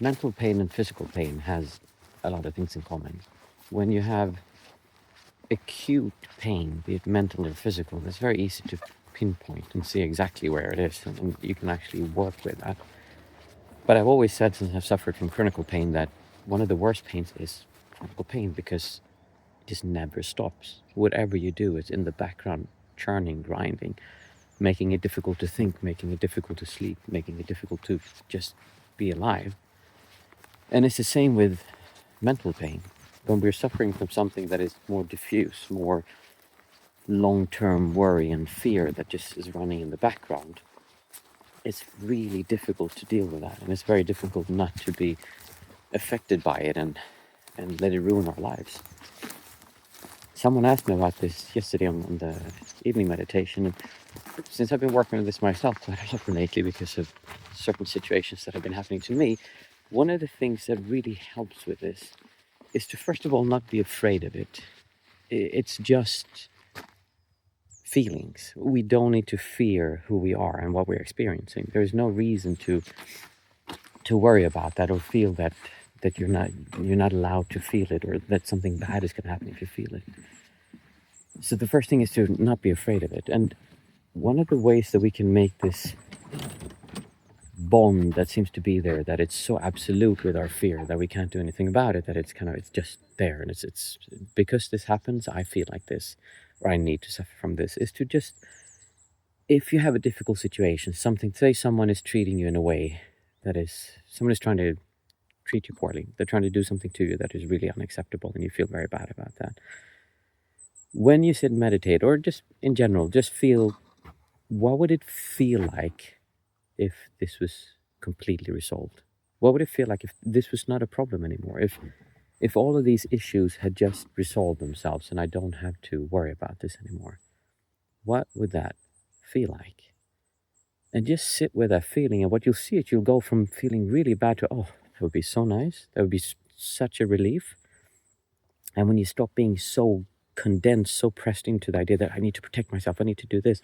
mental pain and physical pain has a lot of things in common. When you have acute pain, be it mental or physical, it's very easy to pinpoint and see exactly where it is, and you can actually work with that. But I've always said, since I've suffered from chronic pain, that one of the worst pains is chronic pain, because it just never stops. Whatever you do, it's in the background, churning, grinding, making it difficult to think, making it difficult to sleep, making it difficult to just be alive. And it's the same with mental pain. When we're suffering from something that is more diffuse, more long-term worry and fear that just is running in the background, it's really difficult to deal with that. And it's very difficult not to be affected by it and let it ruin our lives. Someone asked me about this yesterday on the evening meditation, and since I've been working on this myself quite a lot lately because of certain situations that have been happening to me, one of the things that really helps with this is to, first of all, not be afraid of it. It's just feelings. We don't need to fear who we are and what we're experiencing. There's no reason to worry about that or feel that you're not allowed to feel it, or that something bad is going to happen if you feel it. So the first thing is to not be afraid of it. And one of the ways that we can make this bond that seems to be there, that it's so absolute with our fear that we can't do anything about it, that it's just there, and it's because this happens, I feel like this, or I need to suffer from this, is to just, if you have a difficult situation, say someone is treating you in a way that is, someone is trying to treat you poorly, they're trying to do something to you that is really unacceptable, and you feel very bad about that. When you sit and meditate, or just in general, just feel, what would it feel like if this was completely resolved? What would it feel like if this was not a problem anymore? If all of these issues had just resolved themselves and I don't have to worry about this anymore? What would that feel like? And just sit with that feeling, and what you'll see is you'll go from feeling really bad to, oh, that would be so nice. That would be such a relief. And when you stop being so condensed, so pressed into the idea that I need to protect myself, I need to do this,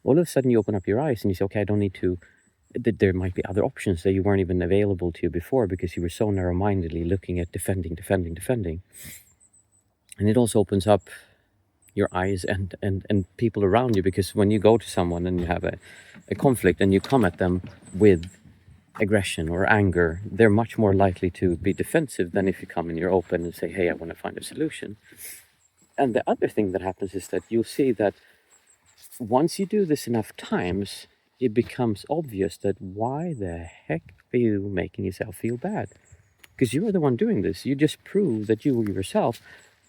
all of a sudden you open up your eyes and you say, okay, I don't need to, that there might be other options that you weren't even available to you before, because you were so narrow-mindedly looking at defending. And it also opens up your eyes and people around you, because when you go to someone and you have a conflict and you come at them with aggression or anger, they're much more likely to be defensive than if you come and you're open and say, hey, I want to find a solution. And the other thing that happens is that you'll see that once you do this enough times, it becomes obvious that why the heck are you making yourself feel bad? Because you are the one doing this. You just prove that you yourself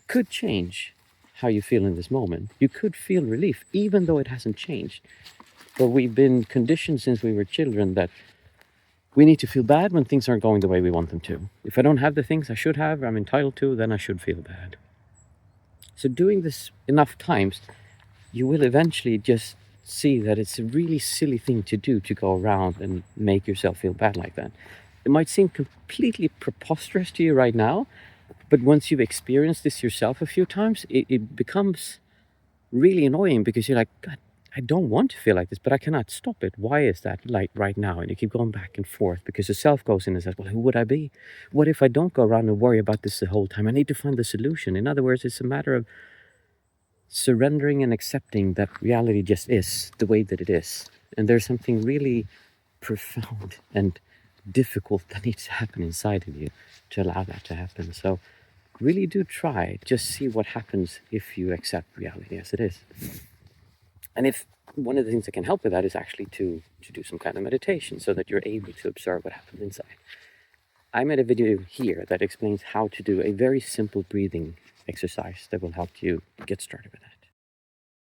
could change how you feel in this moment. You could feel relief, even though it hasn't changed. But we've been conditioned since we were children that we need to feel bad when things aren't going the way we want them to. If I don't have the things I should have, I'm entitled to, then I should feel bad. So doing this enough times, you will eventually just see that it's a really silly thing to do, to go around and make yourself feel bad like that. It might seem completely preposterous to you right now, but once you've experienced this yourself a few times, it becomes really annoying, because you're like, God, I don't want to feel like this, but I cannot stop it. Why is that like right now? And you keep going back and forth, because the self goes in and says, well, who would I be? What if I don't go around and worry about this the whole time? I need to find the solution. In other words, it's a matter of surrendering and accepting that reality just is the way that it is. And there's something really profound and difficult that needs to happen inside of you to allow that to happen. So really do try, just see what happens if you accept reality as it is. And if one of the things that can help with that is actually to do some kind of meditation, so that you're able to observe what happens inside. I made a video here that explains how to do a very simple breathing exercise that will help you get started with that.